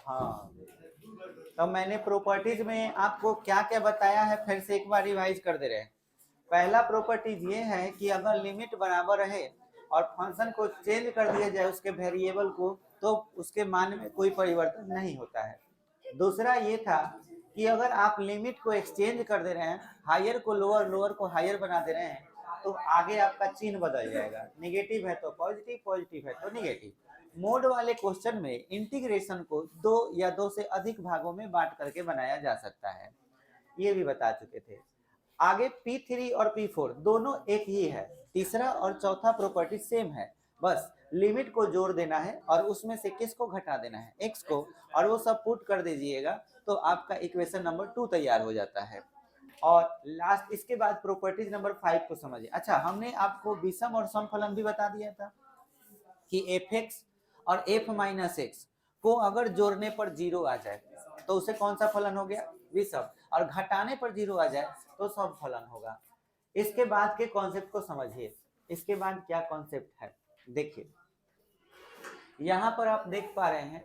हाँ, तो मैंने प्रॉपर्टीज में आपको क्या क्या बताया है, फिर से एक बार रिवाइज कर दे रहे हैं। पहला प्रॉपर्टीज ये है कि अगर लिमिट बराबर रहे और फंक्शन को चेंज कर दिया जाए उसके वेरिएबल को, तो उसके मान में कोई परिवर्तन नहीं होता है। दूसरा ये था कि अगर आप लिमिट को एक्सचेंज कर दे रहे हैं, हायर को लोअर, लोअर को हायर बना दे रहे हैं, तो आगे आपका चिन्ह बदल जाएगा, निगेटिव है तो पॉजिटिव, पॉजिटिव है तो निगेटिव। मोड वाले क्वेश्चन में इंटीग्रेशन को दो या दो से अधिक भागों में बांट करके बनाया जा सकता है, ये भी बता चुके थे। आगे P3 और P4 दोनों एक ही है, तीसरा और चौथा प्रॉपर्टी सेम है, बस लिमिट को जोड़ देना है और उसमें से किसको घटा देना है, x को, और वो सब पुट कर दीजिएगा तो आपका इक्वेशन नंबर 2 तैयार हो जाता है। और लास्ट इसके बाद प्रॉपर्टीज नंबर 5 को समझिए। अच्छा, हमने आपको विषम और समफलन भी बता दिया था कि fx और f माइनस एक्स को अगर जोड़ने पर 0 आ जाए तो उसे कौन सा फलन हो गया, विषम, और घटाने पर 0 आ जाए तो समफलन होगा। इसके बाद के कॉन्सेप्ट को समझिए। इसके बाद क्या कॉन्सेप्ट है, देखिए यहाँ पर आप देख पा रहे हैं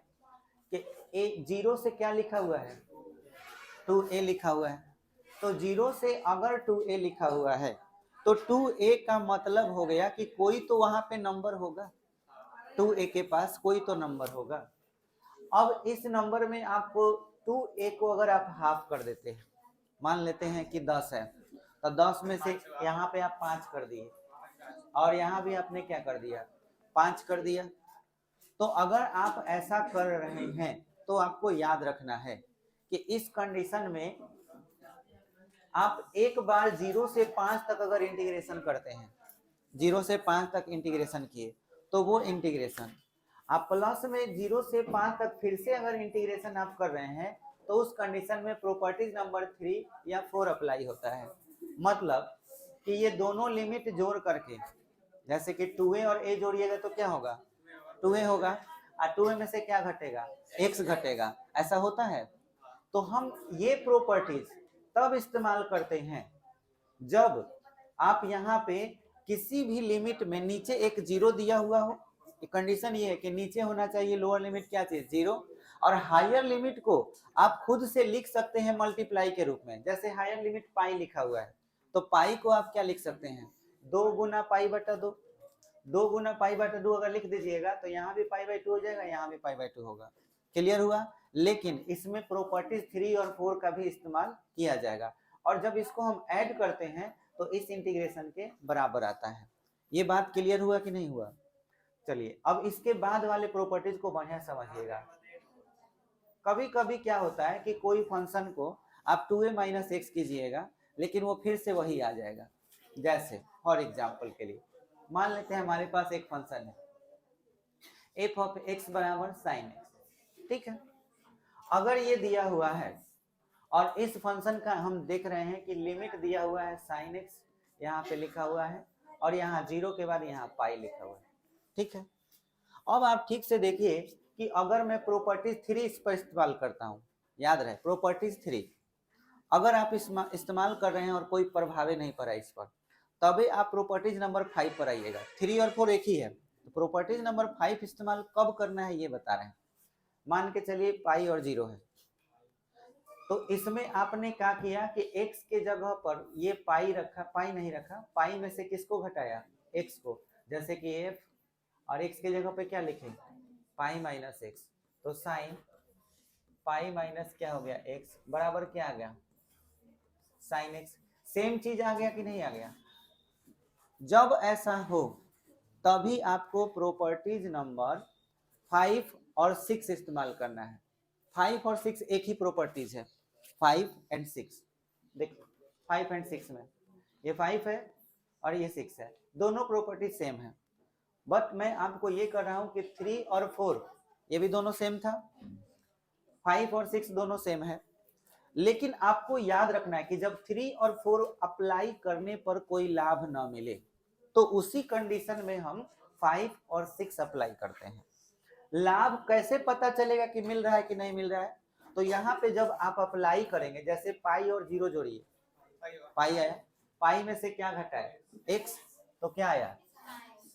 कि ए 0 से क्या लिखा हुआ है, 2a लिखा हुआ है। तो 0 से अगर 2a लिखा हुआ है तो 2a का मतलब हो गया कि कोई तो वहां पे नंबर होगा, 2a के पास कोई तो नंबर होगा। अब इस नंबर में आपको 2a को अगर आप हाफ कर देते हैं, मान लेते हैं कि 10 है, तो 10 में से यहाँ पे आप 5 कर दिए और यहाँ भी आपने क्या कर दिया, 5 कर दिया। तो अगर आप ऐसा कर रहे हैं तो आपको याद रखना है कि इस कंडीशन में आप एक बार 0 से 5 तक अगर इंटीग्रेशन करते हैं, 0 से 5 तक इंटीग्रेशन किए तो वो इंटीग्रेशन आप प्लस में 0 से 5 तक फिर से अगर इंटीग्रेशन आप कर रहे हैं तो उस कंडीशन में प्रॉपर्टीज नंबर 3 या 4 अप्लाई होता है। मतलब कि ये दोनों लिमिट जोड़ करके, जैसे कि 2a और a जोड़िएगा तो क्या होगा, 2a होगा, और 2a में से क्या घटेगा, x घटेगा, ऐसा होता है। तो हम ये प्रॉपर्टीज तब इस्तेमाल करते हैं जब आप यहाँ पे किसी भी लिमिट में नीचे एक 0 दिया हुआ हो, कंडीशन ये है कि नीचे होना चाहिए लोअर लिमिट क्या चीज, 0, और हायर लिमिट को आप खुद से लिख सकते हैं मल्टीप्लाई के रूप में। जैसे हायर लिमिट पाई लिखा हुआ है तो पाई को आप क्या लिख सकते हैं, 2 गुना पाई बटा 2, 2 गुना पाई बटा 2 अगर लिख दीजिएगा तो यहाँ भी पाई बाई 2 हो जाएगा, यहाँ भी पाई बाई 2 होगा। क्लियर हुआ। लेकिन इसमें प्रॉपर्टीज 3 और 4 का भी इस्तेमाल किया जाएगा, और जब इसको हम ऐड करते हैं तो इस इंटीग्रेशन के बराबर आता है। ये बात क्लियर हुआ कि नहीं हुआ। चलिए अब इसके बाद वाले प्रॉपर्टीज को बढ़िया समझिएगा। कभी कभी क्या होता है कि कोई फंक्शन को आप 2a माइनस एक्स कीजिएगा लेकिन वो फिर से वही आ जाएगा। जैसे फॉर एग्जाम्पल के लिए मान लेते हैं हमारे पास एक फंक्शन है f ऑफ x बराबर साइन एक्स, ठीक है। अगर ये दिया हुआ है और इस फंक्शन का हम देख रहे हैं कि लिमिट दिया हुआ है साइन एक्स, यहाँ पे लिखा हुआ है, और यहाँ 0 के बाद यहाँ पाई लिखा हुआ है, ठीक है। अब आप ठीक से देखिए कि अगर मैं प्रॉपर्टीज 3 इस पर इस्तेमाल करता हूँ, याद रहे प्रॉपर्टीज 3 अगर आप इस्तेमाल कर रहे हैं और कोई प्रभाव नहीं पड़ा इस पर, तभी आप प्रॉपर्टीज नंबर 5 पर आइएगा। 3 और 4 एक ही है, तो प्रॉपर्टीज नंबर 5 इस्तेमाल कब करना है ये बता रहे हैं। मान के चलिए पाई और 0 है, तो इसमें आपने क्या किया कि x के जगह पर ये पाई रखा, पाई नहीं रखा, पाई में से किसको घटाया, x को। जैसे कि f और x के जगह पे क्या लिखे, पाई माइनस एक्स, तो साइन पाई माइनस क्या हो गया x बराबर क्या आ गया, साइन x। सेम चीज आ गया कि नहीं आ गया। जब ऐसा हो तभी आपको प्रॉपर्टीज नंबर 5 और 6 इस्तेमाल करना है। 5 और 6 एक ही प्रॉपर्टीज है, 5 एंड 6। देखिए 5 एंड 6 में ये 5 है और ये 6 है, दोनों प्रॉपर्टी सेम है। बट मैं आपको ये कर रहा हूं कि 3 और 4 ये भी दोनों सेम था, 5 और 6 दोनों सेम है। लेकिन आपको याद रखना है कि जब 3 और 4 अप्लाई करने पर कोई लाभ ना मिले तो उसी कंडीशन में हम 5 और 6 अप्लाई करते हैं। लाभ कैसे पता चलेगा कि मिल रहा है कि नहीं मिल रहा है, तो यहाँ पे जब आप अप्लाई करेंगे, जैसे पाई और 0 जोड़िए, पाई आया, पाई में से क्या घटा है x, तो क्या आया,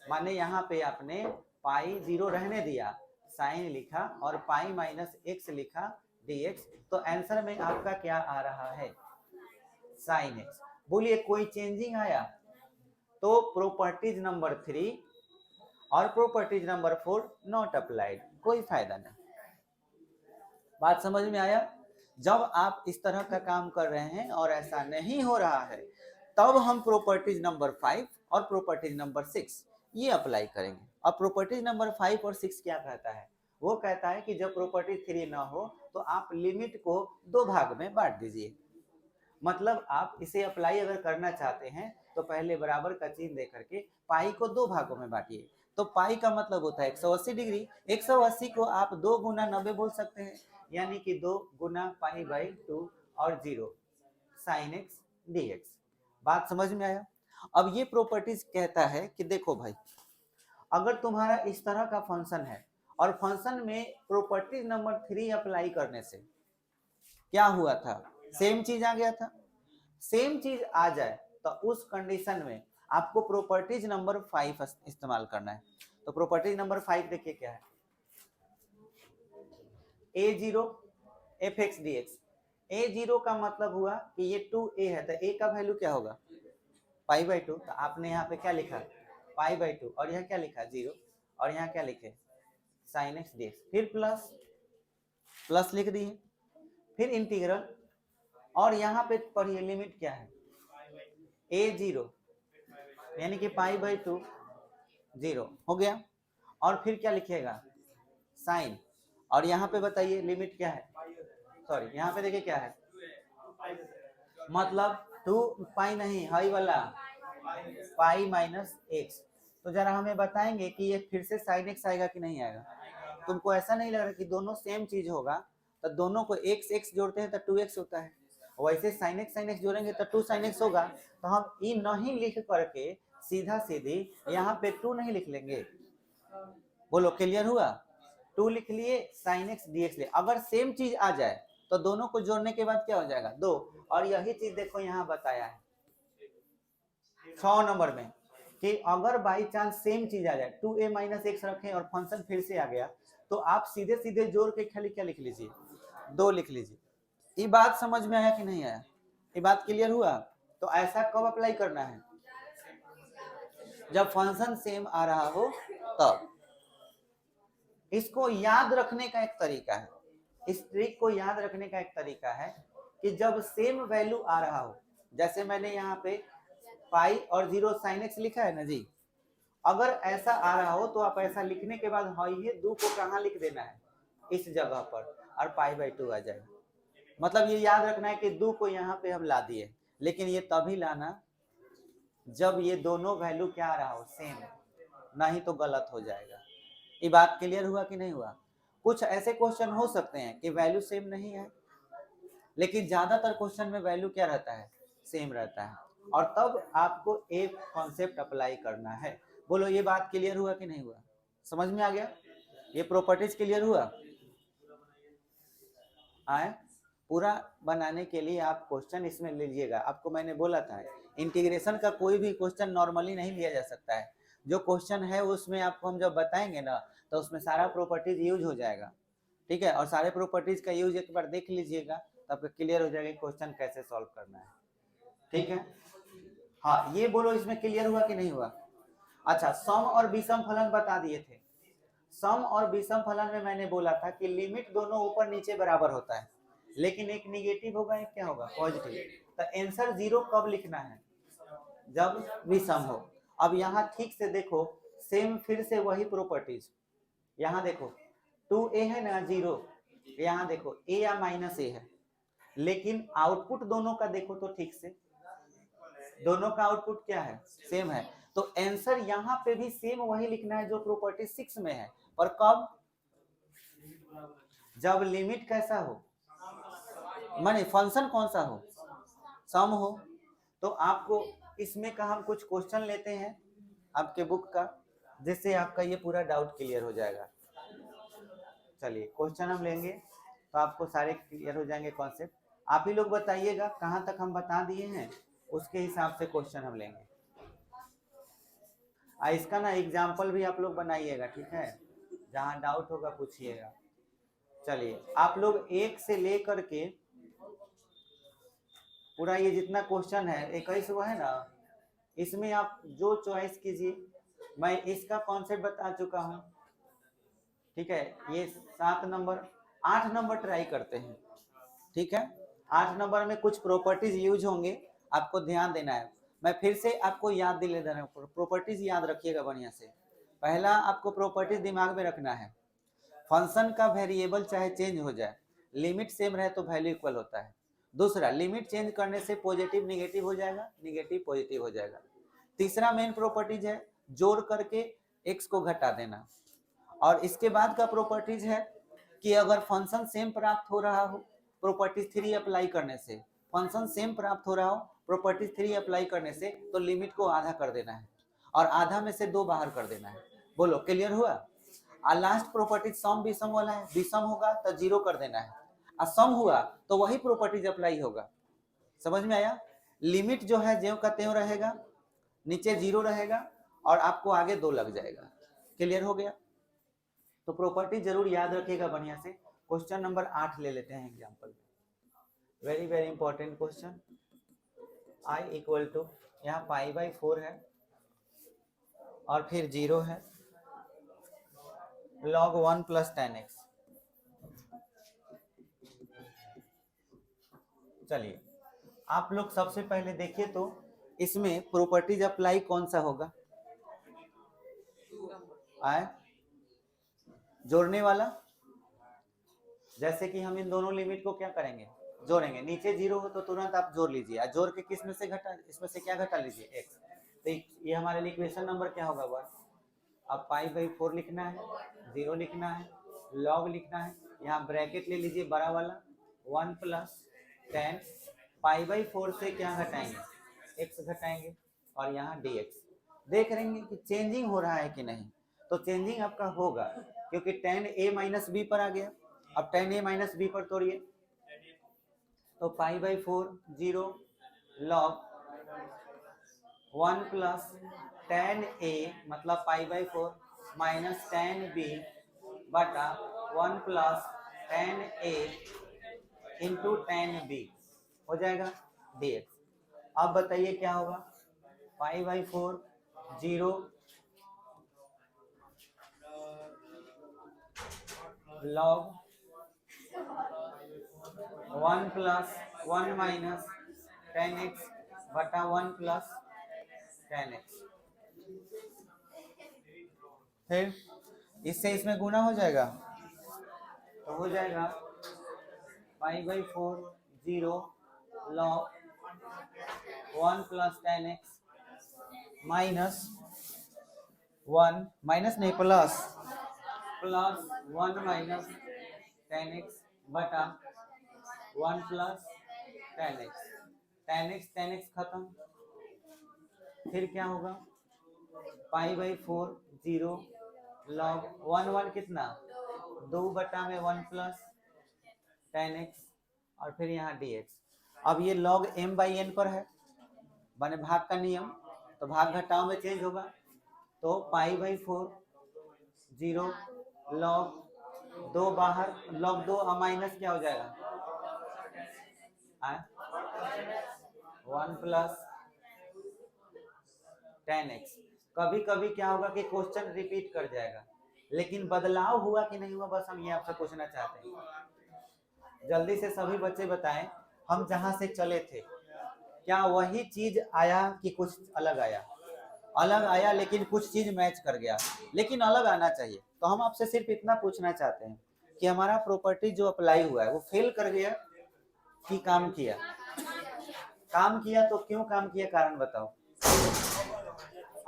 माने यहाँ पे आपने पाई 0 रहने दिया, साइन लिखा और पाई माइनस एक्स लिखा dx, तो आंसर में आपका क्या आ रहा है? Sine x. बोलिए कोई चेंजिंग आया? तो प्रॉपर्टीज नंबर 3 और प्रॉपर्टीज नंबर 4 नॉट अप्लाइड, कोई फायदा नहीं। बात समझ में आया? जब आप इस तरह का काम कर रहे हैं और ऐसा नहीं हो रहा है, तब हम प्रॉपर्टीज नंबर 5 और प्रॉपर्टीज नंबर 6 ये अप्लाई करेंगे। अब प्रॉपर्टीज नंबर 5 और 6 क्या कहता है? वो कहता है कि जब प्रॉपर्टी 3 ना हो तो आप लिमिट को 2 भाग में बांट दीजिए। मतलब आप इसे अप्लाई अगर करना चाहते हैं तो पहले बराबर का चिन्ह दे करके पाई को 2 भागों में बांटिए। तो पाई का मतलब होता है 180 डिग्री। 180 को आप 2 गुना 90 बोल सकते हैं, यानी कि 2 गुना पाई बाई 2 और 0 साइन एक्स dx। बात समझ में आया? अब ये प्रॉपर्टीज कहता है कि देखो भाई, अगर तुम्हारा इस तरह का फंक्शन है और फंक्शन में प्रॉपर्टी नंबर 3 अप्लाई करने से क्या हुआ था? सेम चीज आ गया था। सेम चीज आ जाए तो उस कंडीशन में आपको प्रॉपर्टीज नंबर 5 इस्तेमाल करना है। तो प्रॉपर्टीज नंबर 5 देखिए क्या है, a0 fx dx। a0 का मतलब हुआ कि ये 2a है, तो a का वैल्यू क्या होगा? पाई बाई 2। तो आपने यहाँ पे क्या लिखा? पाई बाई 2, और यहाँ क्या लिखा? 0, और यहाँ क्या लिखे? Sine x dx। फिर प्लस प्लस लिख दिए, फिर इंटीग्रल, और यहाँ पे पढ़िए लिमिट क्या है? a0 यानी कि पाई बाई 2 0 हो गया, और फिर क्या लिखिएगा? साइन, और यहाँ पे बताइए लिमिट क्या है? सॉरी, यहाँ पे देखिए क्या है, मतलब 2 पाई नहीं, हाई वाला पाई माइनस एक्स। तो जरा हमें बताएंगे कि ये फिर से साइन एक्स आएगा कि नहीं आएगा? तुमको ऐसा नहीं लग रहा कि दोनों सेम चीज होगा? तो दोनों को एक्स एक्स जोड़ते हैं तो 2x होता है, वैसे साइन एक्स जोड़ेंगे तो 2 साइन एक्स होगा। तो हम ई नहीं लिख करके सीधा सीधी यहाँ पे 2 नहीं लिख लेंगे? बोलो क्लियर हुआ? 2 लिख लिए, साइन एक्स dx ले। अगर सेम चीज आ जाए तो दोनों को जोड़ने के बाद क्या हो जाएगा? 2। और यही चीज देखो यहाँ बताया है 6 नंबर में कि अगर बाई चांस सेम चीज आ जाए, 2a माइनस एक्स रखें और फंक्शन फिर से आ गया, तो आप सीधे सीधे जोड़ के खाली क्या लिख लीजिए? 2 लिख लीजिए। ये बात समझ में आया कि नहीं आया? ये बात क्लियर हुआ? तो ऐसा कब अप्लाई करना है? जब फंक्शन सेम आ रहा हो तब। इसको याद रखने का एक तरीका है, इस ट्रिक को याद रखने का एक तरीका है कि जब सेम वैल्यू आ रहा हो, जैसे मैंने यहाँ पे पाई और 0 साइन एक्स लिखा है ना जी, अगर ऐसा आ रहा हो तो आप ऐसा लिखने के बाद हाँ ये 2 को कहाँ लिख देना है? इस जगह पर, और पाई बाई 2 आ जाएगा। मतलब ये याद रखना है कि 2 को यहाँ पे हम ला दिए, लेकिन ये तभी लाना जब ये दोनों वैल्यू क्या आ रहा हो? सेम, नहीं तो गलत हो जाएगा। ये बात क्लियर हुआ कि नहीं हुआ? कुछ ऐसे क्वेश्चन हो सकते हैं कि वैल्यू सेम नहीं है, लेकिन ज्यादातर क्वेश्चन में वैल्यू क्या रहता है? सेम रहता है, और तब आपको एक कॉन्सेप्ट अप्लाई करना है। बोलो ये बात क्लियर हुआ कि नहीं हुआ? समझ में आ गया? ये प्रॉपर्टीज क्लियर हुआ? आए पूरा बनाने के लिए आप क्वेश्चन इसमें लीजिएगा। आपको मैंने बोला था इंटीग्रेशन का कोई भी क्वेश्चन नॉर्मली नहीं लिया जा सकता है। जो क्वेश्चन है उसमें आपको हम जब बताएंगे ना, तो उसमें सारा प्रॉपर्टीज यूज हो जाएगा, ठीक है? और सारे प्रॉपर्टीज का यूज एक बार देख लीजिएगा तो आपको क्लियर हो जाएगा क्वेश्चन कैसे सॉल्व करना है, ठीक है? हाँ, ये बोलो इसमें क्लियर हुआ कि नहीं हुआ? अच्छा, सम और विषम फलन बता दिए थे। सम और विषम फलन में मैंने बोला था कि लिमिट दोनों ऊपर नीचे बराबर होता है, लेकिन एक निगेटिव होगा, एक क्या होगा? पॉजिटिव। तो आंसर 0 कब लिखना है? जब विषम हो। अब यहाँ ठीक से देखो, सेम फिर से वही प्रॉपर्टीज, यहाँ देखो 2a है ना 0, यहाँ देखो a या माइनस a है, लेकिन आउटपुट दोनों का देखो तो ठीक से, दोनों का आउटपुट क्या है? सेम है। तो आंसर यहाँ पे भी सेम वही लिखना है जो प्रॉपर्टी 6 में है, और कब? जब लिमिट कैसा हो, माने फंक्शन कौन सा हो? सम हो। तो आपको इसमें का हम कुछ क्वेश्चन लेते हैं आपके बुक का, जिससे आपका ये पूरा डाउट क्लियर हो जाएगा। चलिए क्वेश्चन हम लेंगे तो आपको सारे क्लियर हो जाएंगे कॉन्सेप्ट। आप ही लोग बताइएगा कहाँ तक हम बता दिए हैं, उसके हिसाब से क्वेश्चन हम लेंगे। इसका ना एग्जाम्पल भी आप लोग बनाइएगा, ठीक है? जहाँ डाउट होगा पूछिएगा। चलिए आप लोग 1 से लेकर के पूरा ये जितना क्वेश्चन है 21 हुआ है ना, इसमें आप जो चॉइस कीजिए। मैं इसका कॉन्सेप्ट बता चुका हूँ, ठीक है। ये 7 नंबर 8 नंबर ट्राई करते हैं, ठीक है। 8 नंबर में कुछ प्रॉपर्टीज यूज होंगे, आपको ध्यान देना है। मैं फिर से आपको याद दिला दे रहा हूँ, प्रॉपर्टीज याद रखिएगा बढ़िया से। पहला आपको प्रॉपर्टीज दिमाग में रखना है, फंक्शन का वेरिएबल चाहे चेंज हो जाए, लिमिट सेम रहे तो वैल्यू इक्वल होता है। दूसरा, लिमिट चेंज करने से पॉजिटिव निगेटिव हो जाएगा, निगेटिव पॉजिटिव हो जाएगा। तीसरा मेन प्रॉपर्टीज है जोड़ करके x को घटा देना। और इसके बाद का प्रॉपर्टीज है कि अगर फंक्शन सेम प्राप्त हो रहा हो, प्रॉपर्टीज 3 अप्लाई करने से, फंक्शन सेम प्राप्त हो रहा हो प्रॉपर्टीज 3 अप्लाई करने से, तो लिमिट को आधा कर देना है और आधा में से 2 बाहर कर देना है। बोलो क्लियर हुआ? और लास्ट प्रॉपर्टी सम विषम वाला है, विषम होगा तो 0 कर देना है, और सम हुआ तो वही प्रॉपर्टीज अप्लाई होगा। समझ में आया? लिमिट जो है ज्यों का त्यों रहेगा, नीचे 0 रहेगा और आपको आगे 2 लग जाएगा। क्लियर हो गया? तो प्रॉपर्टी जरूर याद रखिएगा बढ़िया से। क्वेश्चन नंबर 8 ले लेते हैं example, very very important question. i equal to, यहाँ π/4 है और फिर 0 है, log 1 + tan x। चलिए आप लोग सबसे पहले देखिए तो इसमें प्रॉपर्टीज अप्लाई कौन सा होगा? आए जोड़ने वाला। जैसे कि हम इन दोनों लिमिट को क्या करेंगे, जोड़ेंगे। नीचे 0 हो तो तुरंत आप जोड़ लीजिए, जोड़ के किस में से घटा, इसमें से क्या घटा लीजिए, x। तो ये हमारे लिए इक्वेशन नंबर क्या होगा 1। अब π/4 लिखना है, 0 लिखना है, log लिखना है, यहाँ ब्रैकेट ले लीजिए बड़ा वाला, 1 + tan π/4 से क्या घटाएंगे, x घटाएंगे और यहाँ dx। देख रहेंगे कि चेंजिंग हो रहा है कि नहीं, तो चेंजिंग आपका होगा क्योंकि tan a - b पर आ गया। अब tan a - b पर तोड़िए, तो π/4 0 log 1 + tan a मतलब π/4 माइनस tan b बटा 1 + tan a into tan b हो जाएगा dx। अब बताइए क्या होगा, π/4 0 log 1 + 1 माइनस tan x बटा 1 + tan x। फिर इससे इसमें गुना हो जाएगा तो हो जाएगा π/4 0 log 1 + tan x minus 1 minus नहीं प्लस 1 माइनस tan x बटा 1 + tan x। tan x खत्म, फिर क्या होगा, π/4 0 log 1 कितना 2 बटा में 1 + tan x और फिर यहाँ dx। अब ये log m/n पर है, माने भाग का नियम, तो भाग घटाव में चेंज होगा, तो π/4 0 log 2 बाहर, log 2 माइनस क्या हो जाएगा 1 + tan x। कभी कभी क्या होगा कि क्वेश्चन रिपीट कर जाएगा, लेकिन बदलाव हुआ कि नहीं हुआ बस हम ये आपसे पूछना चाहते हैं। जल्दी से सभी बच्चे बताएं, हम जहां से चले थे क्या वही चीज आया कि कुछ अलग आया? अलग आया, लेकिन कुछ चीज मैच कर गया, लेकिन अलग आना चाहिए। तो हम आपसे सिर्फ इतना पूछना चाहते हैं कि हमारा प्रॉपर्टी जो अप्लाई हुआ है वो फेल कर गया कि काम किया? काम किया तो क्यों काम किया, कारण बताओ।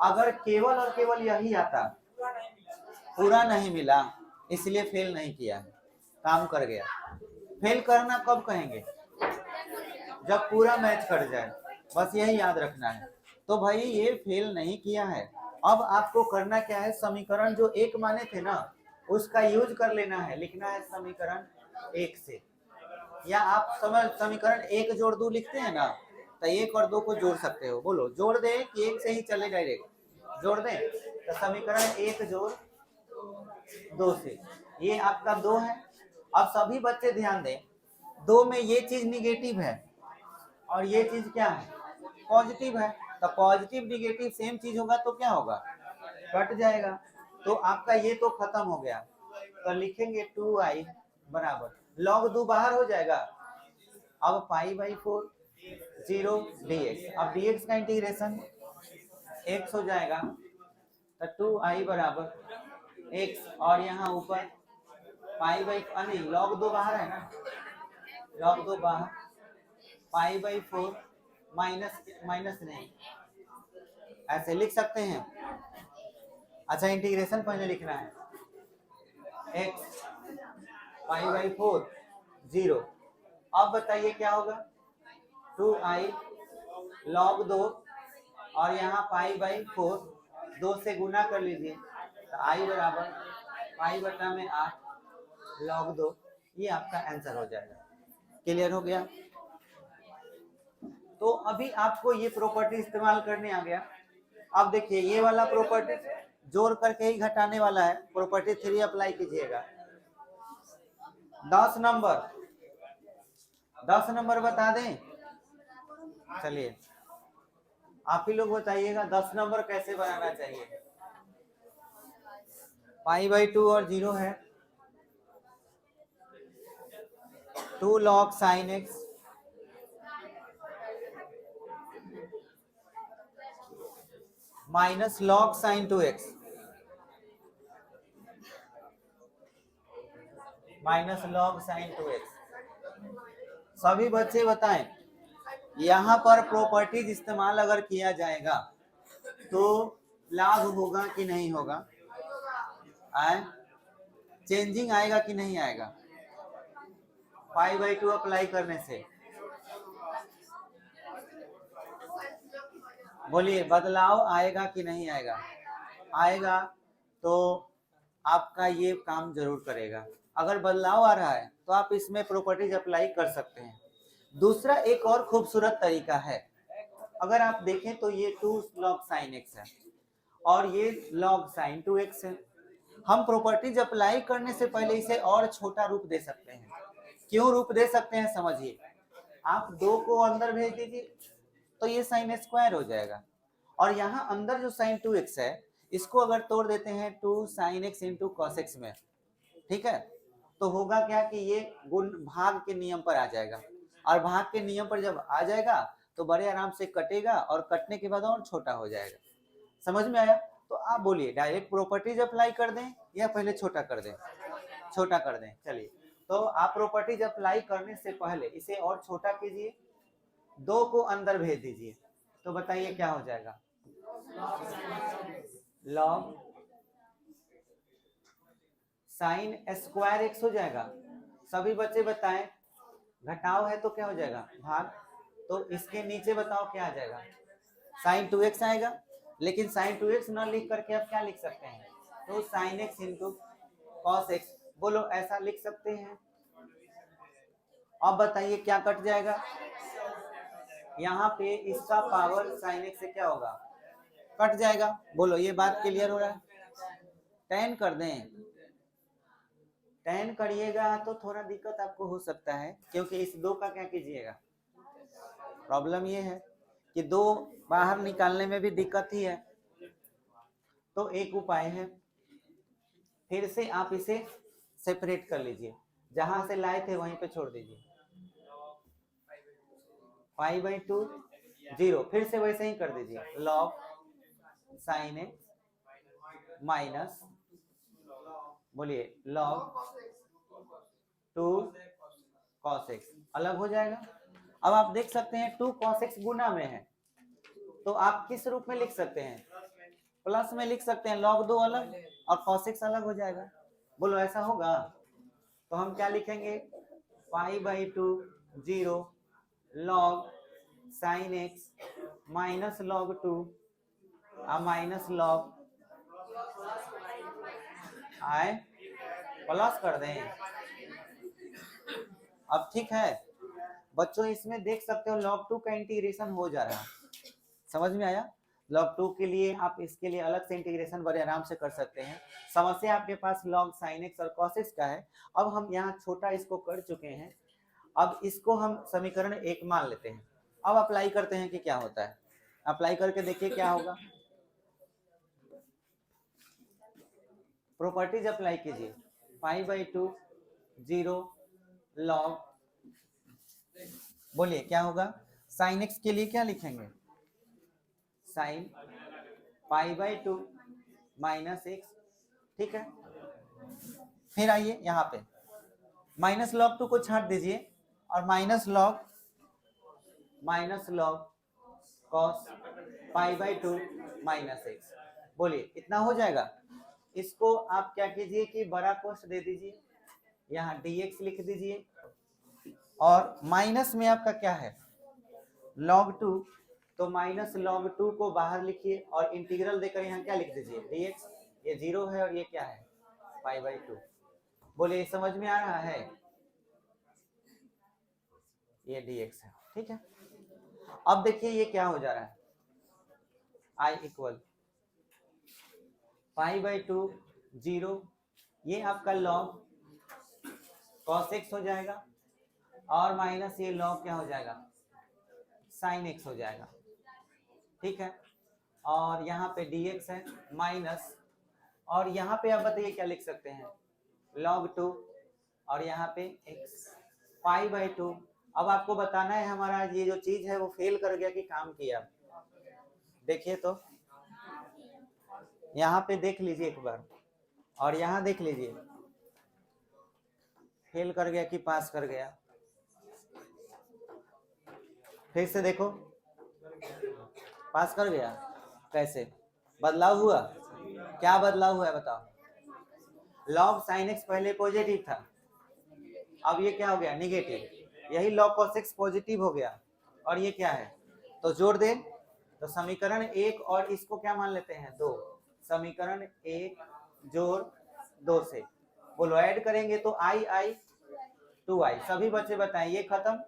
अगर केवल और केवल यही आता, पूरा नहीं मिला इसलिए फेल नहीं किया है, काम कर गया। फेल करना कब कहेंगे, जब पूरा मैच कर जाए, बस यही याद रखना है। तो भाई ये फेल नहीं किया है। अब आपको करना क्या है, समीकरण जो 1 माने थे ना उसका यूज कर लेना है, लिखना है समीकरण 1 से, या आप समीकरण 1 जोड़ 2 लिखते हैं ना, तो 1 और 2 को जोड़ सकते हो। बोलो जोड़ दे कि 1 से ही चले डायरेक्ट, जोड़ दें। तो समीकरण 1 जोड़ 2 से, ये आपका 2 है। अब सभी बच्चे ध्यान दें, 2 में ये चीज निगेटिव है और ये चीज क्या है, पॉजिटिव है। तो पॉजिटिव निगेटिव सेम चीज होगा तो क्या होगा, कट जाएगा। तो आपका ये तो खत्म हो गया। तो लिखेंगे 2i बराबर log 2 बाहर हो जाएगा। अब π/4 0 dx, अब dx का इंटीग्रेशन x हो जाएगा। तो 2i बराबर x, और यहाँ ऊपर नहीं, log 2 बाहर है ना, log 2 बाहर, π/4 माइनस नहीं, ऐसे लिख सकते हैं। अच्छा, इंटीग्रेशन पहले लिखना है, x π/4 0। अब बताइए क्या होगा, 2i log 2, और यहाँ π/4 2 से गुना कर लीजिए, तो i बराबर π/8 log 2। ये आपका आंसर हो जाएगा। क्लियर हो गया। तो अभी आपको ये प्रॉपर्टी इस्तेमाल करने आ गया। अब देखिए, ये वाला प्रॉपर्टी जोड़ करके ही घटाने वाला है, प्रॉपर्टी 3 अप्लाई कीजिएगा। 10 नंबर बता दें, चलिए आप ही लोग बताइएगा 10 नंबर कैसे बनाना चाहिए। π/2 और 0 है, 2 log sin x minus log sin 2x minus log sin 2x। सभी बच्चे बताएं, यहाँ पर प्रॉपर्टीज इस्तेमाल अगर किया जाएगा तो लाभ होगा कि नहीं होगा, चेंजिंग आएगा कि नहीं आएगा π/2 अप्लाई करने से, बोलिए बदलाव आएगा कि नहीं आएगा, आएगा। तो आपका ये काम जरूर करेगा। अगर बदलाव आ रहा है तो आप इसमें प्रॉपर्टीज अप्लाई कर सकते हैं। दूसरा एक और खूबसूरत तरीका है, अगर आप देखें तो ये 2 log sin x है और ये log sin 2x है। हम प्रॉपर्टीज अप्लाई करने से पहले इसे और छोटा रूप दे सकते हैं। क्यों रूप दे सकते हैं समझिए, आप 2 को अंदर भेज दीजिए तो ये sin स्क्वायर हो जाएगा, और यहाँ अंदर जो sin 2x है इसको अगर तोड़ देते हैं 2 sin x into cos x में, ठीक है, तो होगा क्या कि ये गुण भाग के नियम पर आ जाएगा, और भाग के नियम पर जब आ जाएगा तो बड़े आराम से कटेगा और कटने के बाद और छोटा हो जाएगा। समझ में आया? तो आप बोलिए डायरेक्ट प्रॉपर्टीज अप्लाई कर दें या पहले छोटा कर दें, छोटा कर दें। चलिए, तो आप प्रॉपर्टीज अप्लाई करने से पहले इसे और छोटा कीजिए, 2 को अंदर भेज दीजिए, तो बताइए क्या हो जाएगा, log sin स्क्वायर x हो जाएगा। सभी बच्चे बताएं, घटाव है तो क्या हो जाएगा, भाग। तो इसके नीचे बताओ क्या आ जाएगा, sin 2x आएगा। लेकिन sin 2x ना लिख करके आप क्या लिख सकते हैं, तो sin x into cos x, बोलो ऐसा लिख सकते हैं। अब बताइए क्या कट जाएगा, यहाँ पे इसका पावर sin x से क्या होगा, कट जाएगा। बोलो ये बात क्लियर हो रहा है? 10 कर दें, 10 करिएगा तो थोड़ा दिक्कत आपको हो सकता है, क्योंकि इस 2 का क्या कीजिएगा, प्रॉब्लम ये है कि 2 बाहर निकालने में भी दिक्कत ही है। तो एक उपाय है, फिर से आप इसे सेपरेट कर लीजिए, जहां से लाए थे वहीं पे छोड़ दीजिए, π/2 0, फिर से वैसे ही कर दीजिए, log sin x माइनस, बोलिए log 2 cos x, अलग हो जाएगा। अब आप देख सकते हैं 2 cos x गुना में है, तो आप किस रूप में लिख सकते हैं, प्लस में लिख सकते हैं, log 2 अलग और cos x अलग हो जाएगा। बोलो ऐसा होगा? तो हम क्या लिखेंगे, π/2 0 log sin x minus log 2 minus log आए, प्लस कर दें। अब ठीक है बच्चों, इसमें देख सकते हो log 2 का इंटीग्रेशन हो जा रहा है, समझ में आया? log 2 के लिए आप इसके लिए अलग से इंटीग्रेशन बड़े आराम से कर सकते हैं। समस्या आपके पास log sin x और cos x का है। अब हम यहाँ छोटा इसको कर चुके हैं, अब इसको हम समीकरण 1 मान लेते हैं। अब अप्लाई करते हैं कि क्या होता है, अप्लाई करके देखिए क्या होगा। प्रॉपर्टीज अप्लाई कीजिए, पाई बाई 2 0 log, बोलिए क्या होगा। साइन एक्स के लिए क्या लिखेंगे, sine pi by 2 minus x, ठीक है। फिर आइए यहाँ पे माइनस लॉग 2 को छांट दीजिए और minus log cos pi by 2 minus x, बोलिए इतना हो जाएगा। इसको आप क्या कीजिए कि बड़ा कोष्ठ दे दीजिए, यहाँ dx लिख दीजिए और माइनस में आपका क्या है log 2, तो माइनस log 2 को बाहर लिखिए और इंटीग्रल देकर यहाँ क्या लिख दीजिए dx, ये 0 है और ये क्या है पाई बाई 2, बोलिए समझ में आ रहा है, ये dx है, ठीक है। अब देखिए ये क्या हो जा रहा है, i इक्वल पाई बाई 2 0, ये आपका log cos x हो जाएगा और माइनस ये log क्या हो जाएगा sin x हो जाएगा, ठीक है। और यहाँ पे dx है माइनस, और यहाँ पे आप बताइए क्या लिख सकते हैं log 2 और यहाँ पे x पाई बाई 2। अब आपको बताना है हमारा ये जो चीज है वो फेल कर गया कि काम किया, देखिए तो यहाँ पे देख लीजिए एक बार और यहाँ देख लीजिए फेल कर गया कि पास कर गया, फिर से देखो पास कर गया, कैसे बदलाव हुआ, क्या बदलाव हुआ है बताओ। log sin x पहले पॉजिटिव था, अब ये क्या हो गया निगेटिव, यही log cos x पॉजिटिव हो गया और ये क्या है, तो जोड़ दे तो समीकरण 1 और इसको क्या मान लेते हैं 2, समीकरण 1 जोड़ 2 से बोलो ऐड करेंगे तो i 2i, सभी बच्चे बताएं ये खत्म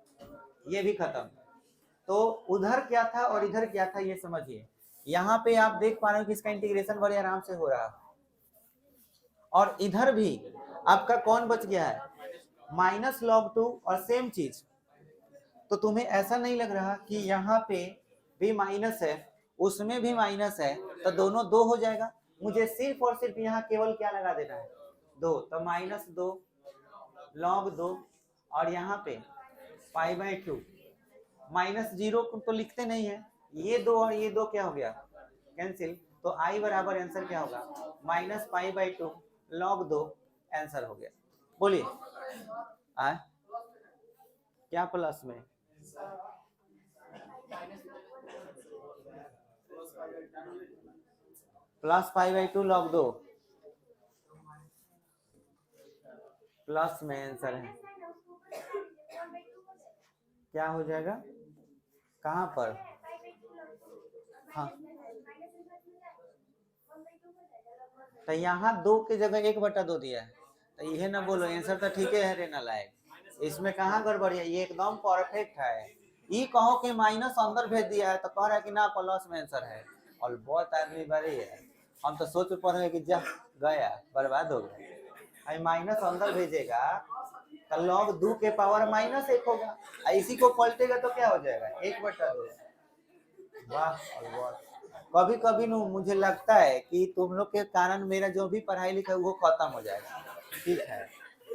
ये भी खत्म, तो उधर क्या था और इधर क्या था ये समझिए। यहाँ पे आप देख पा रहे हो कि इसका इंटीग्रेशन बड़े आराम से हो रहा है और इधर भी आपका कौन बच गया है माइनस log 2 और सेम चीज, तो तुम्हें ऐसा नहीं लग रहा कि यहाँ पे भी माइनस है उसमें भी माइनस है, तो दोनों 2 हो जाएगा, मुझे सिर्फ और सिर्फ यहाँ केवल क्या लगा देना है 2, तो माइनस 2 log 2 और यहाँ पे पाई बाई 2 माइनस 0 तो लिखते नहीं है, ये 2 और ये 2 क्या हो गया कैंसिल, तो i बराबर आंसर क्या होगा minus pi by 2 log 2 answer हो गया। बोलिए क्या प्लस में plus pi by 2 log 2 plus में आंसर है, क्या हो जाएगा कहाँ पर, हाँ तो यहाँ 2 की जगह 1/2 दिया है, तो ये ना बोलो आंसर तो ठीक है रे नालायक, इसमें कहाँ गड़बड़ी है, ये एकदम परफेक्ट है। ये कहो कि माइनस अंदर भेज दिया है तो कह रहा है कि ना प्लस में आंसर है, और बहुत आदमी बड़ी है, हम तो सोच पड़ रहे कि जा गया बर्बाद हो गया, माइनस अंदर भेजेगा तो log 2 के पावर माइनस 1 होगा, इसी को पलटेगा तो क्या हो जाएगा 1/2। वाह और वाह, कभी कभी नु मुझे लगता है कि तुम लोग के कारण मेरा जो भी पढ़ाई लिखाई वो खत्म हो जाएगा, ठीक है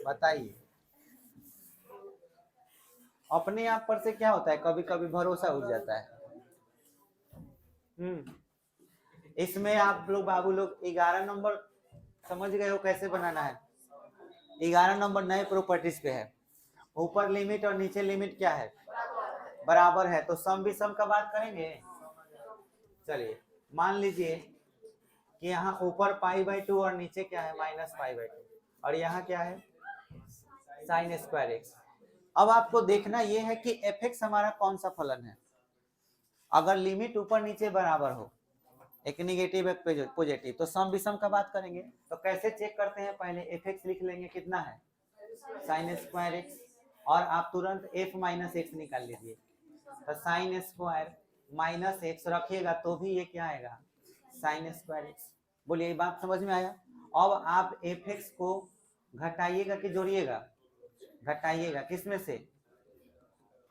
बताइए। अपने आप पर से क्या होता है कभी कभी भरोसा उठ जाता है। इसमें आप लोग बाबू लोग 11 नंबर समझ गए हो कैसे बनाना है, 11 नंबर नए प्रॉपर्टीज पे है, ऊपर लिमिट और नीचे लिमिट क्या है बराबर है, तो सम विषम का बात करेंगे। चलिए मान लीजिए कि यहाँ ऊपर पाई बाई 2 और नीचे क्या है माइनस पाई बाई 2 और यहाँ क्या है साइन स्क्वायर एक्स। अब आपको देखना ये है कि एफ एक्स हमारा कौन सा फलन है, अगर लिमिट ऊपर नीचे बराबर हो एक निगेटिव एक पॉजिटिव तो सम विषम का बात करेंगे, तो कैसे चेक करते हैं पहले एफ एक्स लिख लेंगे कितना है साइन स्क्वायर एक्स और आप तुरंत एफ माइनस एक्स निकाल लीजिए, तो साइन स्क्वायर माइनस एक्स रखिएगा तो भी ये क्या आएगा साइन स्क्वायर एक्स। बोलिए ये बात समझ में आया। अब आप एफ एक्स को घटाइएगा कि जोड़िएगा? घटाइएगा। किसमें से?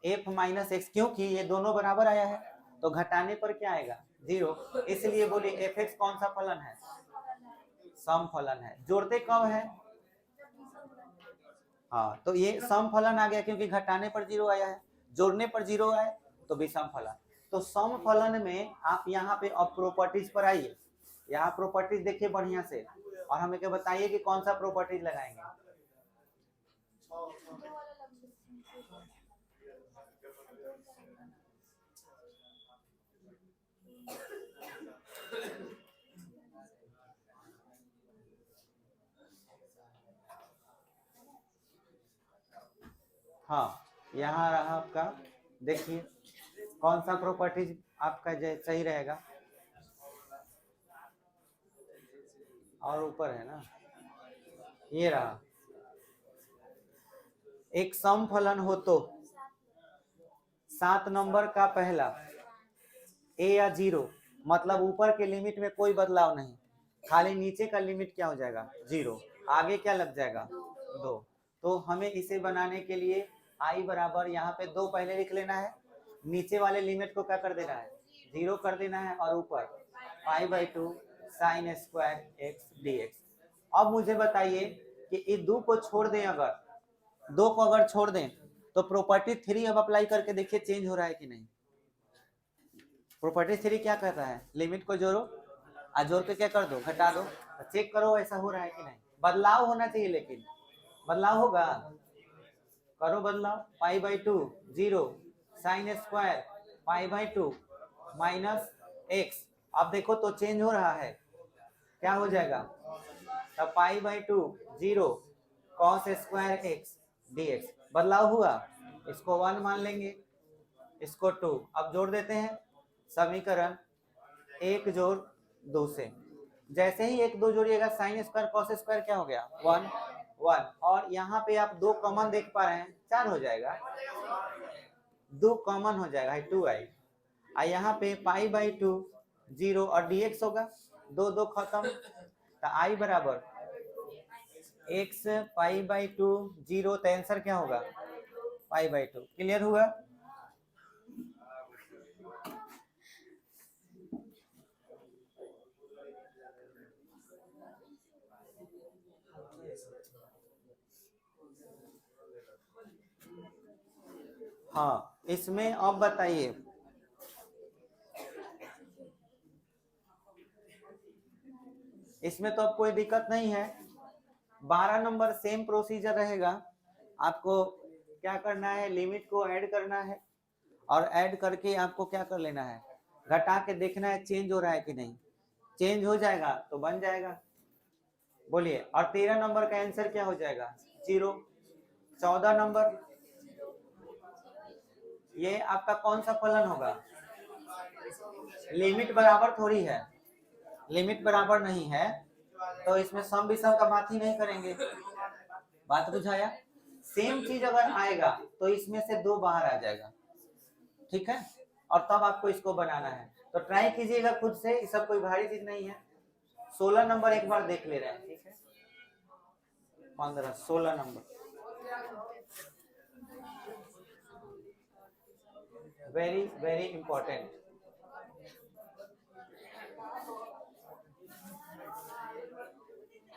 एफ माइनस एक्स, क्योंकि ये दोनों बराबर आया है तो घटाने पर क्या आएगा? 0। इसलिए बोलिए एफ एक्स कौन सा फलन है? सम फलन है। जोड़ते कब है? हाँ, तो ये सम फलन आ गया क्योंकि घटाने पर 0 आया है, जोड़ने पर 0 आए तो विषम फलन। तो सम फलन में आप यहाँ पे अब प्रॉपर्टीज पर आइए। यहाँ प्रॉपर्टीज देखिए बढ़िया से, और हमें क्या बताइए कि कौन सा प्रॉपर्टीज लगाएंगे। हाँ, यहाँ रहा आपका, देखिए कौन सा प्रॉपर्टीज आपका सही रहेगा, और ऊपर है ना, ये रहा। एक सम फलन हो तो 7 नंबर का पहला ए या 0, मतलब ऊपर के लिमिट में कोई बदलाव नहीं, खाली नीचे का लिमिट क्या हो जाएगा? 0। आगे क्या लग जाएगा? 2। तो हमें इसे बनाने के लिए आई बराबर यहाँ पे 2 पहले लिख लेना है, नीचे वाले लिमिट को क्या कर देना है? 0 कर देना है, और ऊपर π/2 sin स्क्वायर एक्स dx। अब मुझे बताइए कि इस 2 को छोड़ दें, अगर 2 को अगर छोड़ दें तो प्रॉपर्टी 3 अब अप्लाई करके देखिए चेंज हो रहा है कि नहीं। प्रॉपर्टी 3 क्या कहता है? लिमिट को जोड़ो, और जोड़ के क्या कर दो? घटा दो। तो चेक करो ऐसा हो रहा है कि नहीं। बदलाव होना चाहिए, लेकिन बदलाव होगा, करो बदलाव। π/2 0 sin स्क्वायर π/2 माइनस एक्स। अब देखो तो चेंज हो रहा है, क्या हो जाएगा? तब π/2 0 cos स्क्वायर एक्स dx। बदलाव हुआ, इसको 1 मान लेंगे, इसको 2। अब जोड़ देते हैं समीकरण 1 जोड़ 2 से। जैसे ही 1 2 जोड़िएगा साइन स्क्वायर कॉस स्क्वायर क्या हो गया? 1 1। और यहाँ पे आप 2 कॉमन देख पा रहे हैं, 4 हो जाएगा, 2 कॉमन हो जाएगा 2i। और यहाँ पे π/2 0 और dx होगा, 2 2 खत्म, तो i बराबर x π/2 0, तो आंसर क्या होगा? π/2। क्लियर हुआ? हाँ, इसमें अब बताइए, इसमें तो अब कोई दिक्कत नहीं है। 12 नंबर सेम प्रोसीजर रहेगा, आपको क्या करना है? लिमिट को ऐड करना है, और ऐड करके आपको क्या कर लेना है? घटा के देखना है चेंज हो रहा है कि नहीं। चेंज हो जाएगा तो बन जाएगा। बोलिए, और 13 नंबर का आंसर क्या हो जाएगा? 0। 14 नंबर, ये आपका कौन सा फलन होगा? लिमिट बराबर थोड़ी है, लिमिट बराबर नहीं है, तो इसमें सम विषम का बात ही नहीं करेंगे। बात बुझाया? सेम चीज अगर आएगा तो इसमें से 2 बाहर आ जाएगा, ठीक है, और तब आपको इसको बनाना है। तो ट्राई कीजिएगा खुद से, ये सब कोई भारी चीज नहीं है। 16 नंबर एक बार देख ले रहे हैं, ठीक है? 15 16 number very very important.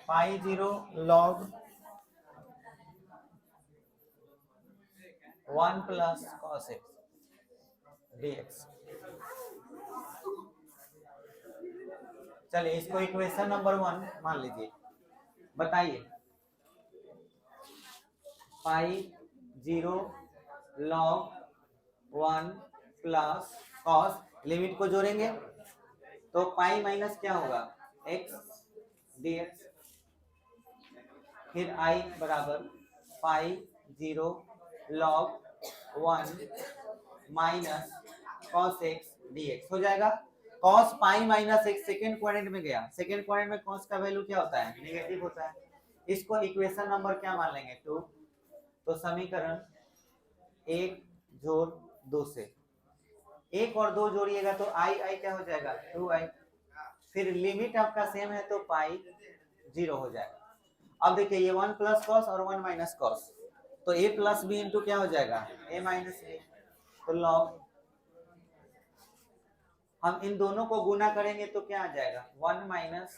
π0 log 1 plus cos x dx। चलिए इसको इक्वेशन नंबर 1 मान लीजिए। बताइए, π0 log 1 प्लस cos, लिमिट को जोड़ेंगे तो पाई माइनस क्या होगा? x dx। फिर i बराबर π0 log 1 minus cos x dx हो जाएगा। cos pi minus x second quadrant में गया, सेकेंड क्वाड्रेंट में cos का वैल्यू क्या होता है? नेगेटिव होता है। इसको इक्वेशन नंबर क्या मान लेंगे? 2। तो समीकरण 1 जोड़ 2 से 1 और 2 जोड़िएगा तो i क्या हो जाएगा? 2i। फिर लिमिट आपका सेम है तो पाई 0 हो जाएगा। अब देखिए ये 1 प्लस कॉस और 1 माइनस कॉस, तो a प्लस बी इंटू क्या हो जाएगा, a माइनस बी। तो लॉग हम इन दोनों को गुना करेंगे तो क्या आ जाएगा, 1 minus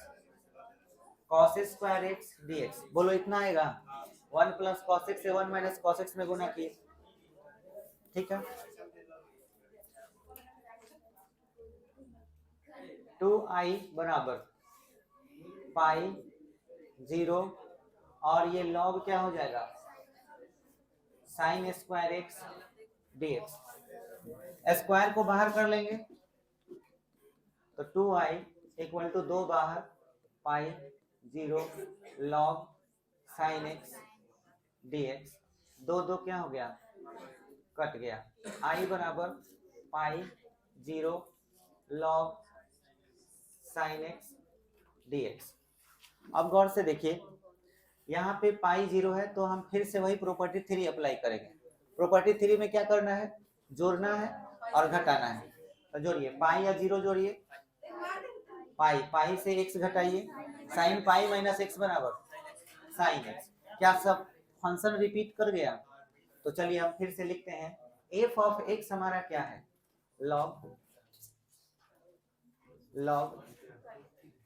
cos square x d x. बोलो इतना आएगा, 1 प्लस कॉस एक्स से 1 माइनस कॉस एक्स में गुना किए, ठीक है। 2i बराबर पाई 0 और ये लॉग क्या हो जाएगा, sine square x d x. Square को बाहर कर लेंगे तो 2i इक्वल टू 2 बाहर पाई 0 log sine x d x. 2 क्या हो गया, कट गया। i बराबर पाई 0 log sine x d x. अब गौर से देखिए यहाँ पे पाई 0 है तो हम फिर से वही प्रॉपर्टी 3 अप्लाई करेंगे। प्रॉपर्टी 3 में क्या करना है, जोड़ना है और घटाना है। तो जोड़िए, पाई या 0 जोड़िए, पाई पाई से x घटाइए, साइन पाई माइनस एक्स बराबर साइन एक्स। क्या सब फंक्शन रिपीट कर गया? तो चलिए हम फिर से लिखते हैं, एफ ऑफ एक्स हमारा क्या है, लॉग लॉग,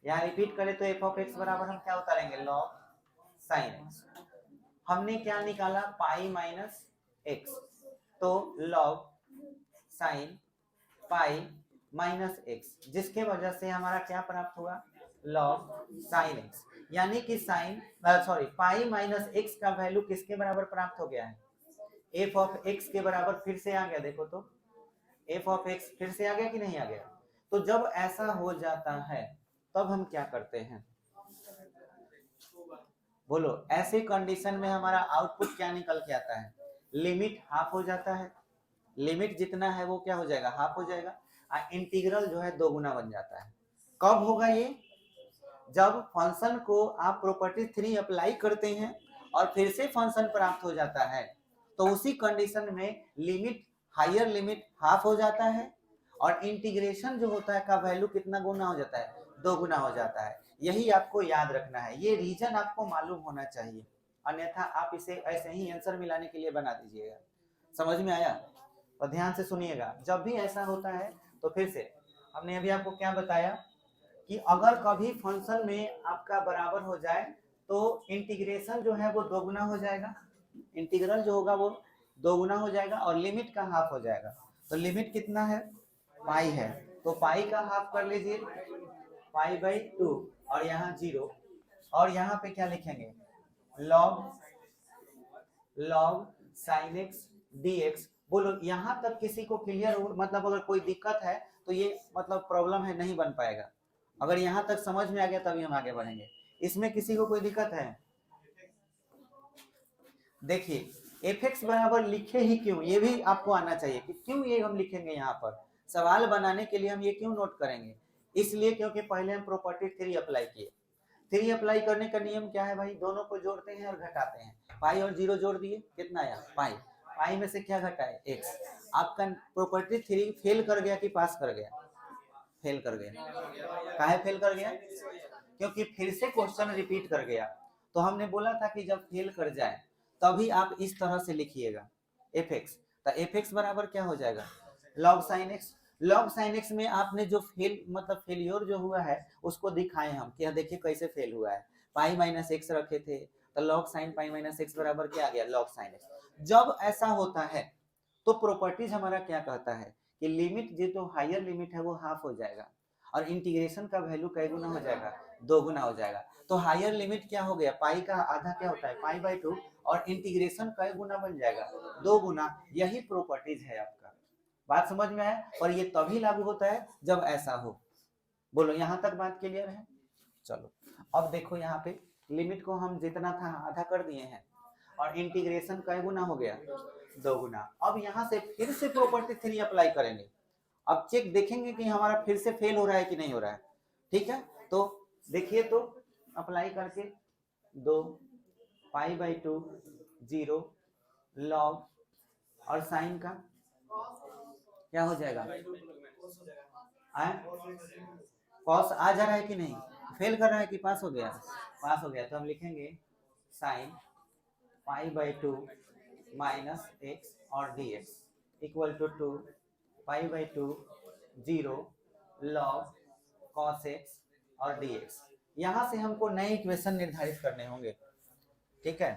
यहाँ रिपीट करें तो एफ ऑफ एक्स बराबर हम क्या उतारेंगे, लॉग साइन एक्स। हमने क्या निकाला, पाई माइनस एक्स, तो log sign pi minus x, जिसके वजह से हमारा क्या प्राप्त हुआ, लॉग साइन एक्स। यानी कि साइन पाई माइनस एक्स का वैल्यू किसके बराबर प्राप्त हो गया है, एफ ऑफ एक्स के बराबर। फिर से आ गया, देखो तो एफ ऑफ एक्स फिर से आ गया कि नहीं आ गया। तो जब ऐसा हो जाता है तब हम क्या करते हैं, बोलो ऐसे कंडीशन में हमारा आउटपुट क्या निकल के आता है, लिमिट हाफ हो जाता है। लिमिट जितना है वो क्या हो जाएगा, हाफ हो जाएगा। इंटीग्रल जो है 2 गुना बन जाता है। कब होगा ये, जब फंक्शन को आप प्रॉपर्टी 3 अप्लाई करते हैं और फिर से फंक्शन प्राप्त हो जाता है, तो उसी कंडीशन में लिमिट हायर लिमिट हाफ हो जाता है और इंटीग्रेशन जो होता है का वैल्यू कितना गुना हो जाता है, 2 गुना हो जाता है। यही आपको याद रखना है, ये रीजन आपको मालूम होना चाहिए, अन्यथा आप इसे ऐसे ही आंसर मिलाने के लिए बना दीजिएगा। समझ में आया? और ध्यान से सुनिएगा, जब भी ऐसा होता है तो फिर से हमने अभी आपको क्या बताया कि अगर कभी फंक्शन में आपका बराबर हो जाए तो इंटीग्रेशन जो है वो 2 गुना हो जाएगा, इंटीग्रल जो होगा वो 2 गुना हो जाएगा और लिमिट का हाफ हो जाएगा। तो लिमिट कितना है, पाई है, तो पाई का हाफ कर लीजिए, पाई बाई 2 और यहाँ 0 और यहाँ पे क्या लिखेंगे, log sine x d x. बोलो यहाँ तक किसी को क्लियर हो, मतलब अगर कोई दिक्कत है तो ये मतलब प्रॉब्लम है, नहीं बन पाएगा। अगर यहाँ तक समझ में आ गया तभी हम आगे बढ़ेंगे। इसमें किसी को कोई दिक्कत है? देखिए एफ एक्स बराबर लिखे ही क्यों, ये भी आपको आना चाहिए कि क्यों ये हम लिखेंगे। यहाँ पर सवाल बनाने के लिए हम ये क्यों नोट करेंगे, इसलिए क्योंकि पहले हम प्रॉपर्टी 3 अप्लाई किए। 3 अप्लाई करने का नियम क्या है भाई, दोनों को जोड़ते हैं और घटाते हैं। पाई और 0 जोड़ दिए, कितना आया, पाई। पाई में से क्या घटाए, एक्स। आपका प्रॉपर्टी 3 फेल कर गया कि पास कर गया, फेल कर गया। काहे फेल कर गया, क्योंकि फिर से क्वेश्चन रिपीट कर गया। तो हमने बोला था कि जब फेल कर जाए तभी आप इस तरह से लिखिएगा एफ एक्स। तो एफ एक्स बराबर क्या हो जाएगा, log sine x. Log sine x में आपने जो फेल मतलब फेलियर जो हुआ है उसको दिखाए हम कि देखिए कैसे फेल हुआ है। पाई माइनस एक्स रखे थे तो log sign pi minus X बराबर क्या आ गया, लॉग साइन एक्स। जब ऐसा होता है तो प्रॉपर्टीज हमारा क्या कहता है कि लिमिट जो तो हायर लिमिट है वो हाफ हो जाएगा और इंटीग्रेशन का वैल्यू कै गुना हो जाएगा, 2 गुना हो जाएगा। तो हायर लिमिट क्या हो गया, पाई का आधा क्या होता है, पाई बाई 2 और इंटीग्रेशन कै गुना बन जाएगा, 2 गुना। यही प्रॉपर्टीज है आपका। बात समझ में आया? और ये तभी लागू होता है जब ऐसा हो। बोलो यहाँ तक बात क्लियर है? चलो अब देखो यहाँ पे लिमिट को हम जितना था आधा कर दिए हैं और इंटीग्रेशन कै गुना हो गया, 2 गुना। अब यहाँ से फिर से प्रॉपर्टी 3 अप्लाई करेंगे। अब चेक देखेंगे कि हमारा फिर से फेल हो रहा है कि नहीं हो रहा है। ठीक है, तो देखिए तो अप्लाई करके 2 पाई बाई 2 0 लॉग और साइन का क्या हो जाएगा, कॉस आ जा रहा है कि नहीं, फेल कर रहा है कि पास हो गया? पास हो गया। तो हम लिखेंगे sine pi by 2 minus X और D X equal to 2 pi by 2 0 log cos X और डी एक्स। यहाँ से हमको नए इक्वेशन निर्धारित करने होंगे, ठीक है।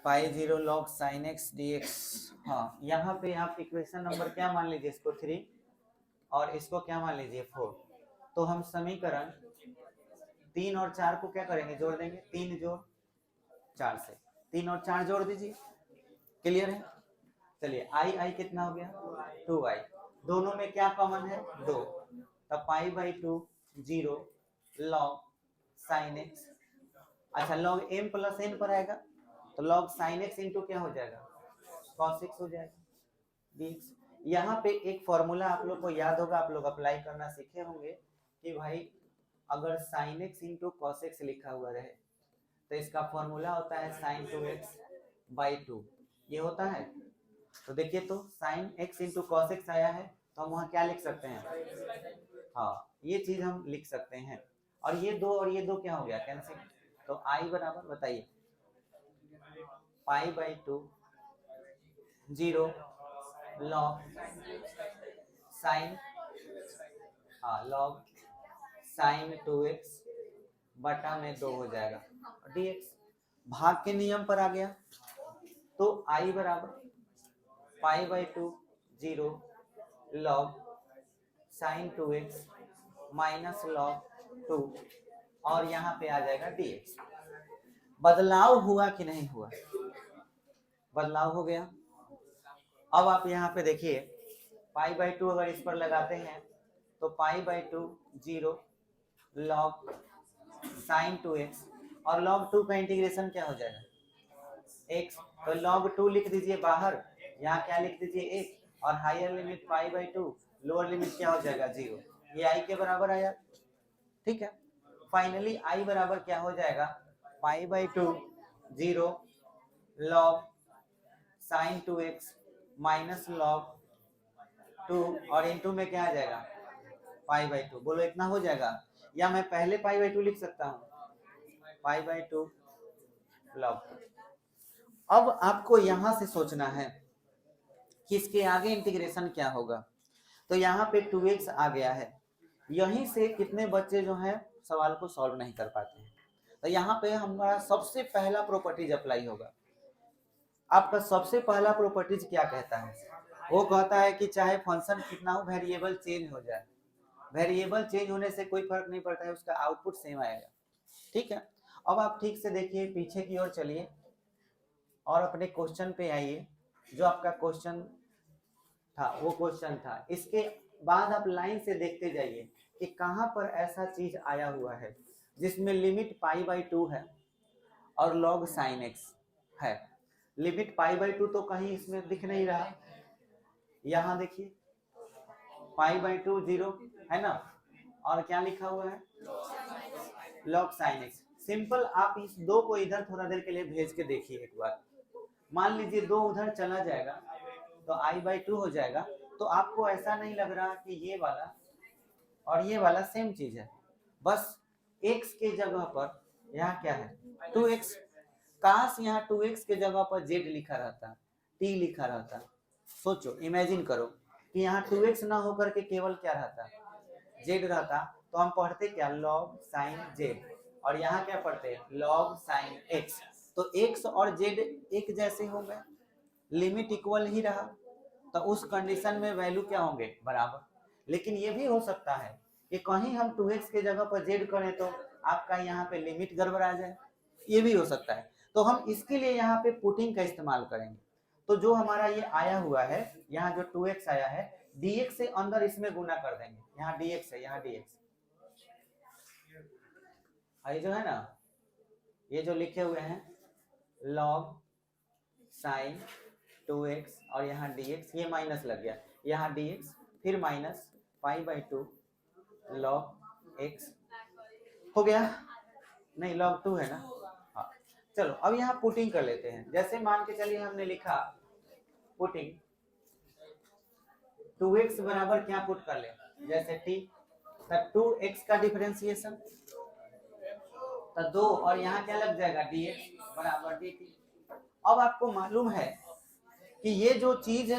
पाई 0 log sine x d x. हाँ, यहाँ पे आप इक्वेशन नंबर क्या मान लीजिए, इसको 3 और इसको क्या मान लीजिए 4। तो हम समीकरण 3 और 4 को क्या करेंगे, जोड़ देंगे। 3 जोड़ 4 से 3 और 4 जोड़ दीजिए। क्लियर है? चलिए आई आई कितना हो गया 2i। दोनों में क्या कॉमन है 2, तब पाई बाई 2 0 लॉग साइन एक्स। अच्छा लॉग m प्लस n पर आएगा तो लॉग साइन एक्स इंटू क्या हो जाएगा कॉस एक्स हो जाएगा dx। यहाँ पे एक फॉर्मूला आप लोग को याद होगा, आप लोग अप्लाई करना सीखे होंगे कि भाई अगर sine x into cos x लिखा हुआ रहे तो इसका फॉर्मूला होता है साइन 2x बाई 2। ये होता है। तो देखिए तो sine x into cos x आया है तो हम वहाँ क्या लिख सकते हैं, हाँ ये चीज हम लिख सकते हैं। और ये दो क्या हो गया कैंसिल। तो i बराबर बताइए पाई बाई 2 0 लॉग साइन, हाँ लॉग साइन 2x बटा में 2 हो जाएगा dx। भाग के नियम पर आ गया तो i बराबर पाई by 2 0 log sign 2x minus log 2 और यहाँ पे आ जाएगा dx। बदलाव हुआ कि नहीं हुआ, बदलाव हो गया। अब आप यहाँ पे देखिए पाई बाई 2 अगर इस पर लगाते हैं तो पाई बाई 2 0 लॉग साइन 2x और लॉग 2 का इंटीग्रेशन क्या हो जाएगा x। तो लॉग 2 लिख दीजिए बाहर, यहाँ क्या लिख दीजिए 1 और higher limit pi by 2 lower limit क्या हो जाएगा 0। ये i के बराबर आया, ठीक है। फाइनली i बराबर क्या हो जाएगा पाई by 2 0 log sign 2x minus log 2 और इनटू में क्या आ जाएगा पाई बाई 2। बोलो इतना हो जाएगा, या मैं पहले पाई बाई 2 लिख सकता हूँ पाई बाई 2 लॉग। अब आपको यहां से सोचना है कि इसके आगे इंटीग्रेशन क्या होगा। तो यहाँ पे 2x आ गया है, यहीं से कितने बच्चे जो हैं सवाल को सॉल्व नहीं कर पाते हैं। तो यहाँ पे हमारा सबसे पहला प्रॉपर्टीज अप्लाई होगा। आपका सबसे पहला प्रॉपर्टीज क्या कहता है, वो कहता है कि चाहे फंक्शन कितना हो वेरिएबल चेंज हो जाए, वेरिएबल चेंज होने से कोई फर्क नहीं पड़ता है, उसका आउटपुट सेम आएगा, ठीक है। अब आप ठीक से देखिए पीछे की ओर चलिए और अपने क्वेश्चन पे आइए। जो आपका क्वेश्चन था वो क्वेश्चन था, इसके बाद आप लाइन से देखते जाइए कि कहाँ पर ऐसा चीज आया हुआ है जिसमें लिमिट पाई बाई 2 है और लॉग साइन एक्स है। लिमिट पाई बाई 2 तो कहीं इसमें दिख नहीं रहा, यहाँ देखिए पाई बाई 2 0 है ना, और क्या लिखा हुआ है लॉग साइन एक्स। सिंपल आप इस 2 को इधर थोड़ा देर के लिए भेज के देखिए एक बार। मान लीजिए 2 उधर चला जाएगा तो i बाई 2 हो जाएगा। तो आपको ऐसा नहीं लग रहा कि ये वाला और ये वाला सेम चीज है, बस x के जगह पर यहाँ क्या है 2x। काश यहाँ 2x के जगह पर z लिखा रहता, t लिखा रहता। सोचो इमेजिन करो कि यहाँ 2x ना होकर के केवल क्या रहता z रहता, तो हम पढ़ते क्या log sin z और यहाँ क्या पढ़ते हैं log sin x। तो x और z एक जैसे हो गए, लिमिट इक्वल ही रहा, तो उस कंडीशन में वैल्यू क्या होंगे बराबर। लेकिन ये भी हो सकता है कि कहीं हम 2x के जगह पर z करें तो आपका यहाँ पे लिमिट गड़बड़ा जाए, ये भी हो सकता है। तो हम इसके लिए यहाँ पे पुटिंग का इस्तेमाल करेंगे। तो जो हमारा ये आया हुआ है यहाँ जो 2x आया है dx से अंदर इसमें गुना कर देंगे, यहाँ dx है यहाँ dx, ये जो है ना ये जो लिखे हुए हैं log sin 2x और यहाँ dx, ये माइनस लग गया, यहाँ dx फिर minus pi by 2 log x हो गया, नहीं log 2 है ना। हाँ चलो अब यहाँ पुटिंग कर लेते हैं। जैसे मान के चलिए हमने लिखा पुटिंग 2x बराबर क्या पुट कर ले, जैसे t तो 2x का डिफरेंशिएशन, तो 2 और यहाँ क्या लग जाएगा dx बराबर dt। अब आपको मालूम है कि ये जो चीज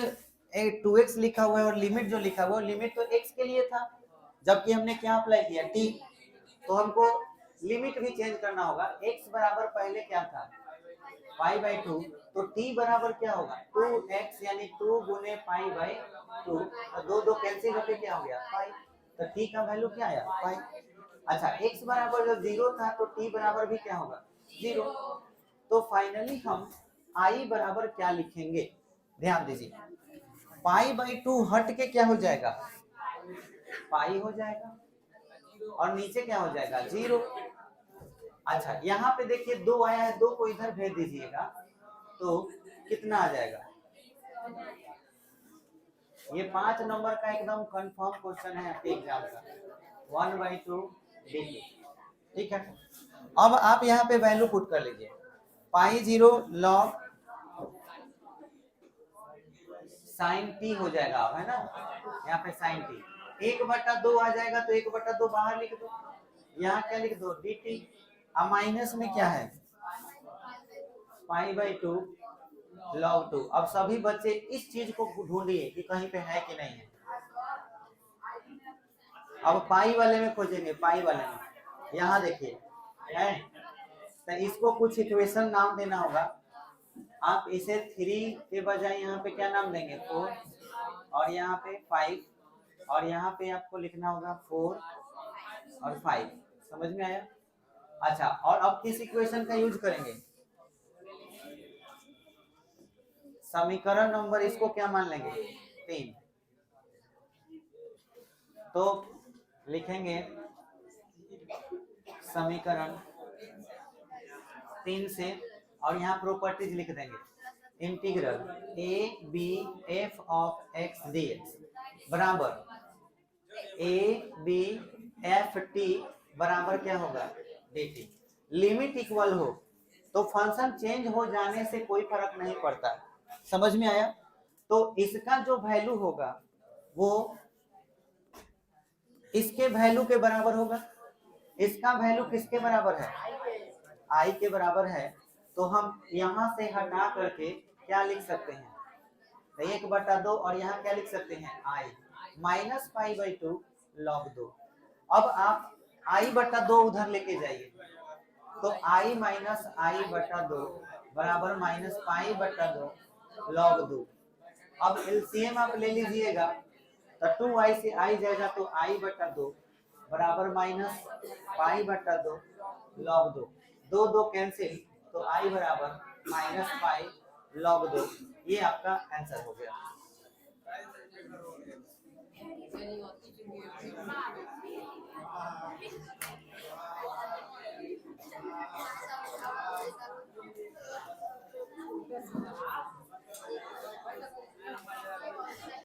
2x लिखा हुआ है और लिमिट जो लिखा हुआ है, लिमिट तो x के लिए था, जबकि हमने क्या अप्लाई किया t, तो हमको लिमिट भी चेंज करना होगा। x बराबर पहले क्या था पाई बाई 2, तो t बराबर क्या होगा 2x, यानी 2 गुने पाई बाई 2, तो दो दो कैंसिल होके क्या हो गया पाई, तो t का वैल्यू क्या आया पाई। अच्छा x बराबर जब 0 था तो t बराबर भी क्या होगा 0। तो फाइनली हम i बराबर क्या लिखेंगे, ध्यान दीजिए, पाई बाई 2 हट के क्या हो जाएगा पाई हो जाएगा, और नीचे क्या हो जाएगा 0। अच्छा यहाँ पे देखिए 2 आया है, 2 को इधर भेज दीजिएगा तो कितना आ जाएगा, ये 5 नंबर का एकदम कंफर्म क्वेश्चन है आपके एग्जाम का, 1/2 dt। ठीक है, अब आप यहाँ पे वैल्यू पुट कर लीजिए, पाई 0 log साइन टी हो जाएगा, है ना, यहाँ पे साइन टी 1/2 आ जाएगा, तो 1/2 बाहर लिख दो, यहाँ क्या लिख दो dt, अब माइनस में क्या है पाई बाई 2 log 2। अब सभी बच्चे इस चीज को ढूंढिए कि कहीं पे है कि नहीं है। अब पाई वाले में खोजेंगे, पाई वाले में यहाँ देखिए है, तो इसको कुछ इक्वेशन नाम देना होगा। आप इसे 3 के बजाय यहाँ पे क्या नाम देंगे 4, और यहाँ पे 5, और यहाँ पे आपको लिखना होगा 4 और 5। समझ में आया। अच्छा, और अब किस इक्वेशन का यूज करेंगे, समीकरण नंबर इसको क्या मान लेंगे 3, तो लिखेंगे समीकरण 3 से, और यहाँ प्रॉपर्टीज लिख देंगे, integral a b f of x d x बराबर ए बी एफ टी बराबर क्या होगा डी टी। लिमिट इक्वल हो तो फंक्शन चेंज हो जाने से कोई फर्क नहीं पड़ता, समझ में आया। तो इसका जो वैल्यू होगा वो इसके वैल्यू के बराबर होगा, इसका वैल्यू किसके बराबर है आई के बराबर है, तो हम यहाँ से हटा करके क्या लिख सकते हैं 1/2, और यहाँ क्या लिख सकते हैं आई माइनस पाई बाई 2 log 2। अब आप i/2 उधर लेके जाइए, तो i माइनस i/2 बराबर माइनस पाई/2 log 2। अब एलसीएम आप ले लीजिएगा, तो 2i से i जाएगा, तो i/2 बराबर माइनस पाई/2 log 2, दो दो कैंसिल, तो i बराबर माइनस पाई log 2। ये आपका आंसर हो गया।